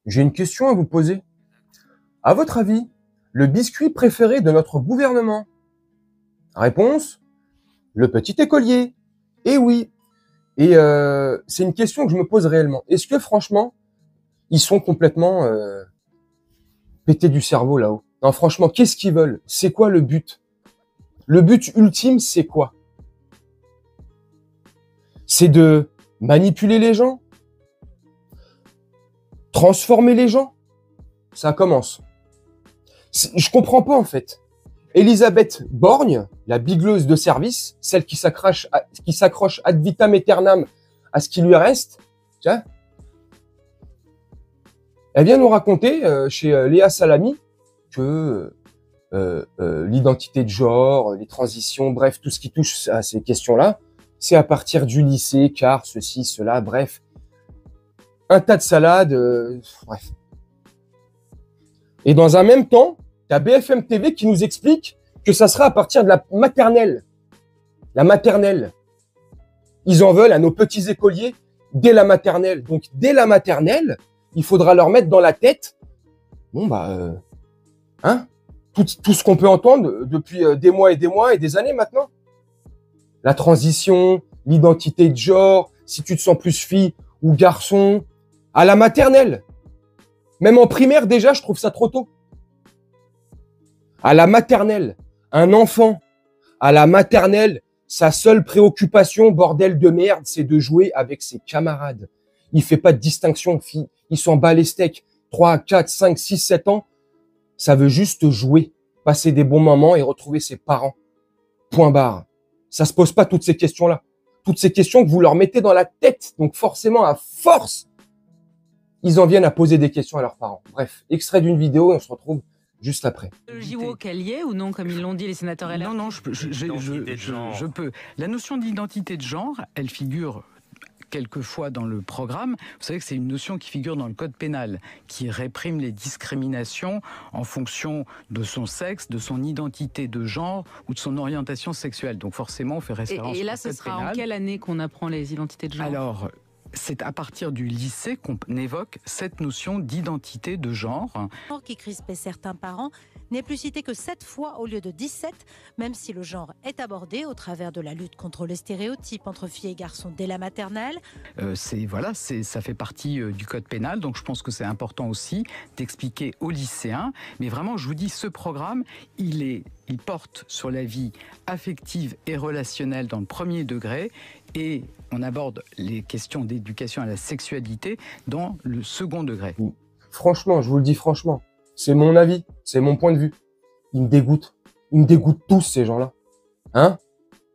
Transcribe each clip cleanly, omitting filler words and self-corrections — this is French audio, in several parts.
J'ai une question à vous poser. À votre avis, le biscuit préféré de notre gouvernement? Réponse, le petit écolier. Eh oui. Et c'est une question que je me pose réellement. Est-ce que franchement, ils sont complètement pétés du cerveau là-haut? Non, franchement, qu'est-ce qu'ils veulent? C'est quoi le but? Le but ultime, c'est quoi? C'est de manipuler les gens? Transformer les gens? Ça commence. Je comprends pas en fait. Elisabeth Borgne, la bigleuse de service, celle qui s'accroche ad vitam aeternam à ce qui lui reste, tiens, elle vient nous raconter chez Léa Salami que l'identité de genre, les transitions, bref, tout ce qui touche à ces questions-là, c'est à partir du lycée, car ceci, cela, bref, un tas de salades, bref. Et dans un même temps, t'as BFM TV qui nous explique que ça sera à partir de la maternelle. La maternelle. Ils en veulent à nos petits écoliers dès la maternelle. Donc, dès la maternelle, il faudra leur mettre dans la tête, bon tout ce qu'on peut entendre depuis des mois et des années maintenant. La transition, l'identité de genre, si tu te sens plus fille ou garçon, à la maternelle. Même en primaire déjà, je trouve ça trop tôt. À la maternelle, un enfant, à la maternelle, sa seule préoccupation, bordel de merde, c'est de jouer avec ses camarades. Il fait pas de distinction, fille. Il s'en bat les steaks. 3, 4, 5, 6, 7 ans, ça veut juste jouer, passer des bons moments et retrouver ses parents. Point barre. Ça se pose pas toutes ces questions-là. Toutes ces questions que vous leur mettez dans la tête. Donc forcément, à force, ils en viennent à poser des questions à leurs parents. Bref, extrait d'une vidéo et on se retrouve juste après. Le JO qu'elle y est ou non, comme ils l'ont dit les sénateurs LR? Non, je peux. La notion d'identité de genre, elle figure quelquefois dans le programme. Vous savez que c'est une notion qui figure dans le code pénal, qui réprime les discriminations en fonction de son sexe, de son identité de genre ou de son orientation sexuelle. Donc forcément, on fait référence et là, au ce code sera pénal. en quelle année qu'on apprend les identités de genre? Alors, c'est à partir du lycée qu'on évoque cette notion d'identité de genre. Qui crispait certains parents n'est plus cité que 7 fois au lieu de 17, même si le genre est abordé au travers de la lutte contre les stéréotypes entre filles et garçons dès la maternelle. Ça fait partie du code pénal, donc je pense que c'est important aussi d'expliquer aux lycéens. Mais vraiment, je vous dis, ce programme, il porte sur la vie affective et relationnelle dans le premier degré, et on aborde les questions d'éducation à la sexualité dans le second degré. Franchement, je vous le dis franchement, c'est mon avis, c'est mon point de vue. Ils me dégoûtent. Ils me dégoûtent tous, ces gens-là. Hein?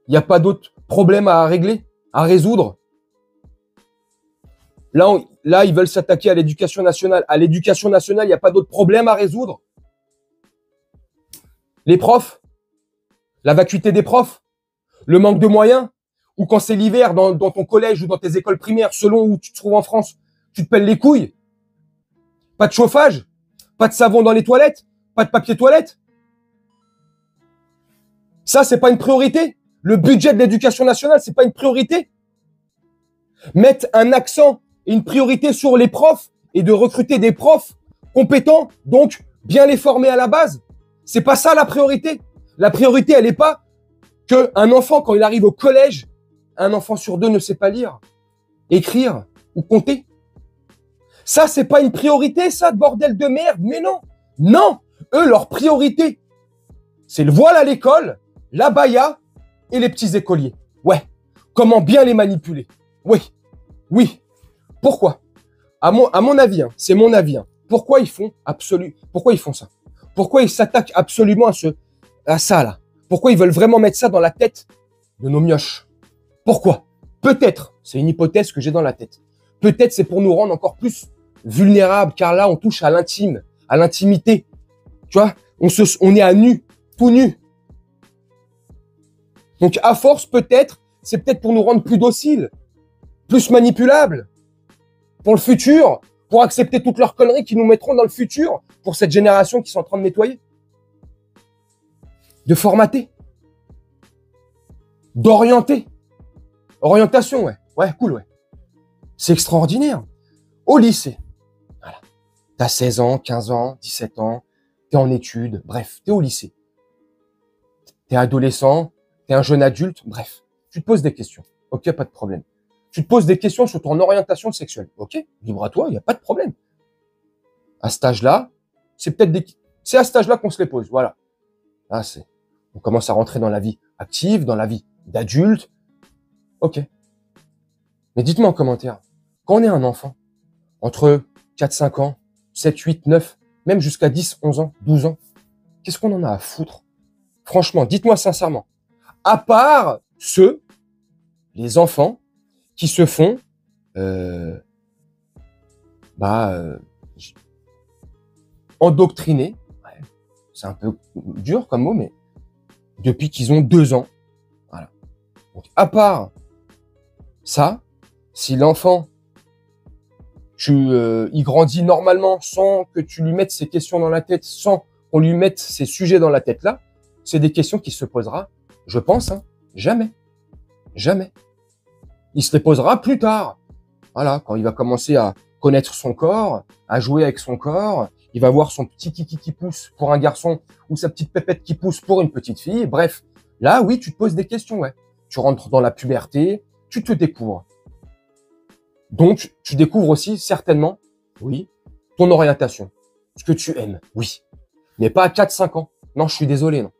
Il n'y a pas d'autres problèmes à régler, à résoudre. Là, ils veulent s'attaquer à l'éducation nationale. À l'éducation nationale, il n'y a pas d'autres problèmes à résoudre. Les profs, la vacuité des profs, le manque de moyens, ou quand c'est l'hiver dans ton collège ou dans tes écoles primaires, selon où tu te trouves en France, tu te pelles les couilles. Pas de chauffage, pas de savon dans les toilettes, pas de papier toilette. Ça, c'est pas une priorité. Le budget de l'éducation nationale, c'est pas une priorité. Mettre un accent et une priorité sur les profs et de recruter des profs compétents, donc bien les former à la base. C'est pas ça la priorité. La priorité, elle est pas qu'un enfant, quand il arrive au collège, un enfant sur 2 ne sait pas lire, écrire ou compter. Ça, c'est pas une priorité, ça, bordel de merde. Mais non, non. Eux, leur priorité, c'est le voile à l'école, la baya et les petits écoliers. Ouais. Comment bien les manipuler. Oui. Oui. Pourquoi? À mon avis, c'est mon avis. Pourquoi ils font ça? Pourquoi ils s'attaquent absolument à ça, là? Pourquoi ils veulent vraiment mettre ça dans la tête de nos mioches? Pourquoi? Peut-être, c'est une hypothèse que j'ai dans la tête. Peut-être c'est pour nous rendre encore plus vulnérables, car là, on touche à l'intime, à l'intimité. Tu vois, on est à nu, tout nu. Donc, à force, c'est peut-être pour nous rendre plus dociles, plus manipulables, pour le futur, pour accepter toutes leurs conneries qui nous mettront dans le futur, pour cette génération qui sont en train de nettoyer, de formater, d'orienter. Orientation, ouais. Ouais, cool, ouais. C'est extraordinaire. Au lycée. Voilà. T'as 16 ans, 15 ans, 17 ans, t'es en études, bref, t'es au lycée. T'es adolescent, t'es un jeune adulte, bref. Tu te poses des questions. Ok, pas de problème. Tu te poses des questions sur ton orientation sexuelle. Ok, libre à toi, il n'y a pas de problème. À cet âge-là, c'est à cet âge-là qu'on se les pose. Voilà. Là, on commence à rentrer dans la vie active, dans la vie d'adulte. Ok. Mais dites-moi en commentaire, quand on est un enfant, entre 4, 5 ans, 7, 8, 9, même jusqu'à 10, 11 ans, 12 ans, qu'est-ce qu'on en a à foutre? Franchement, dites-moi sincèrement. À part les enfants qui se font, endoctriner. Ouais, c'est un peu dur comme mot, mais depuis qu'ils ont 2 ans. Voilà. Donc, à part ça, si l'enfant, il grandit normalement sans que tu lui mettes ces questions dans la tête, sans qu'on lui mette ces sujets dans la tête là, c'est des questions qui se posera, je pense, jamais. Jamais. Il se les posera plus tard. Voilà, quand il va commencer à connaître son corps, à jouer avec son corps, il va voir son petit kiki qui pousse pour un garçon ou sa petite pépette qui pousse pour une petite fille. Bref, là, oui, tu te poses des questions, ouais. Tu rentres dans la puberté, tu te découvres. Donc, tu découvres aussi, certainement, oui, ton orientation. Ce que tu aimes, oui. Mais pas à 4-5 ans. Non, je suis désolé, non.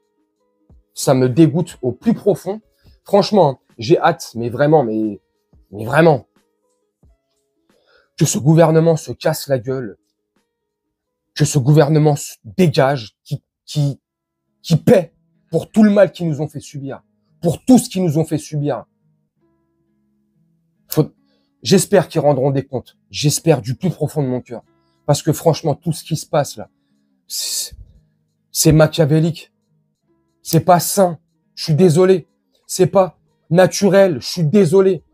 Ça me dégoûte au plus profond. Franchement, j'ai hâte, mais vraiment, mais vraiment, que ce gouvernement se casse la gueule, que ce gouvernement se dégage, qui paie pour tout le mal qu'ils nous ont fait subir, pour tout ce qu'ils nous ont fait subir. J'espère qu'ils rendront des comptes. J'espère du plus profond de mon cœur. Parce que franchement, tout ce qui se passe là, c'est machiavélique. C'est pas sain. Je suis désolé. C'est pas naturel. Je suis désolé.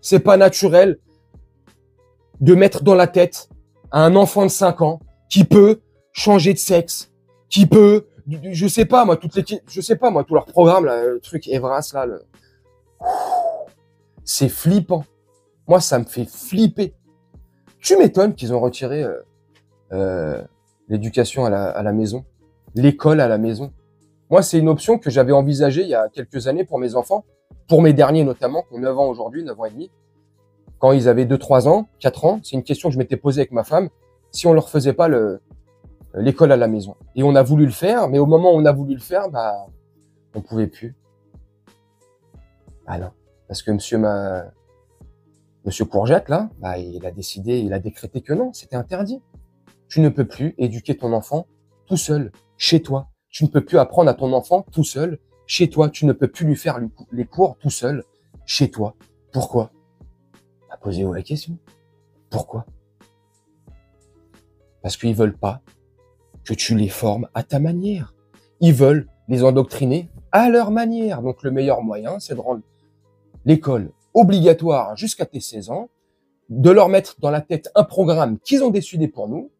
C'est pas naturel de mettre dans la tête à un enfant de 5 ans qui peut changer de sexe, qui peut, je sais pas moi, tout leur programme là, le truc Evras là, c'est flippant. Moi, ça me fait flipper. Tu m'étonnes qu'ils ont retiré l'éducation à la maison, l'école à la maison. Moi, c'est une option que j'avais envisagée il y a quelques années pour mes enfants, pour mes derniers notamment, qui ont 9 ans aujourd'hui, 9 ans et demi. Quand ils avaient 2, 3 ans, 4 ans, c'est une question que je m'étais posée avec ma femme, si on leur faisait pas l'école à la maison. Et on a voulu le faire, mais au moment où on a voulu le faire, on pouvait plus. Ah non, parce que Monsieur Courgette, là, il a décrété que non, c'était interdit. Tu ne peux plus éduquer ton enfant tout seul, chez toi. Tu ne peux plus apprendre à ton enfant tout seul, chez toi. Tu ne peux plus lui faire les cours tout seul, chez toi. Pourquoi? Posez-vous la question. Pourquoi? Parce qu'ils veulent pas que tu les formes à ta manière. Ils veulent les endoctriner à leur manière. Donc le meilleur moyen, c'est de rendre l'école obligatoire jusqu'à tes 16 ans, de leur mettre dans la tête un programme qu'ils ont décidé pour nous.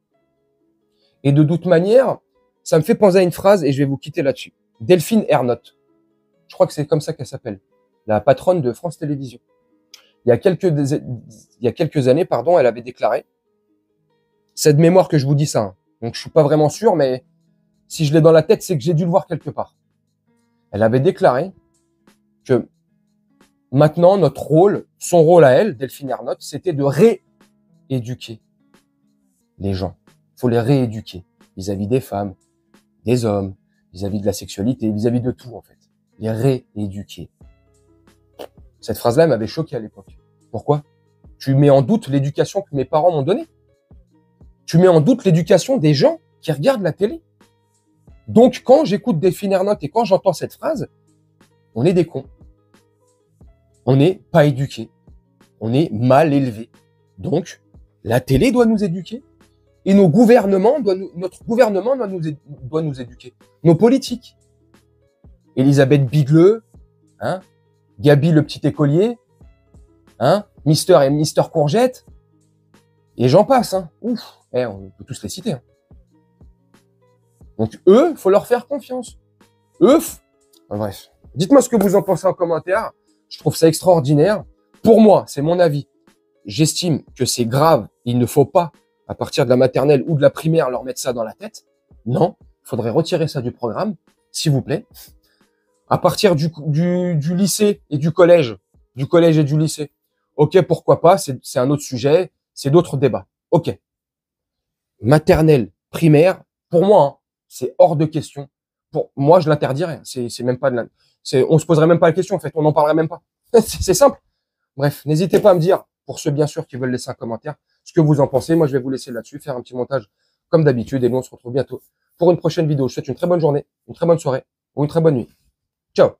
Et de toute manière, ça me fait penser à une phrase et je vais vous quitter là-dessus. Delphine Ernotte. Je crois que c'est comme ça qu'elle s'appelle. La patronne de France Télévisions. Il y a quelques années, elle avait déclaré, c'est de mémoire que je vous dis ça, donc je suis pas vraiment sûr, mais si je l'ai dans la tête, c'est que j'ai dû le voir quelque part. Elle avait déclaré que maintenant, son rôle à elle, Delphine Ernotte, c'était de rééduquer les gens. Il faut les rééduquer vis-à-vis des femmes, des hommes, vis-à-vis de la sexualité, vis-à-vis de tout, en fait. Les rééduquer. Cette phrase-là m'avait choqué à l'époque. Pourquoi? Tu mets en doute l'éducation que mes parents m'ont donnée. Tu mets en doute l'éducation des gens qui regardent la télé. Donc, quand j'écoute Delphine Ernotte et quand j'entends cette phrase, on est des cons. On n'est pas éduqués. On est mal élevés. Donc, la télé doit nous éduquer et notre gouvernement doit nous éduquer. Nos politiques. Elisabeth Bigleux, Gabi le petit écolier, Mister et Mister Courgette, et j'en passe, Ouf, on peut tous les citer. Donc eux, faut leur faire confiance. Bref. Dites-moi ce que vous en pensez en commentaire. Je trouve ça extraordinaire. Pour moi, c'est mon avis. J'estime que c'est grave. Il ne faut pas à partir de la maternelle ou de la primaire, leur mettre ça dans la tête. Non, il faudrait retirer ça du programme, s'il vous plaît. À partir du lycée et du collège et du lycée, ok, pourquoi pas, c'est un autre sujet, c'est d'autres débats. Ok. Maternelle, primaire, pour moi, hein, c'est hors de question. Pour moi, je l'interdirais. C'est même pas on se poserait même pas la question, en fait. On n'en parlerait même pas. C'est simple. Bref, n'hésitez pas à me dire, pour ceux bien sûr qui veulent laisser un commentaire, ce que vous en pensez. Moi, je vais vous laisser là-dessus, faire un petit montage comme d'habitude. Et nous, on se retrouve bientôt pour une prochaine vidéo. Je vous souhaite une très bonne journée, une très bonne soirée ou une très bonne nuit. Ciao!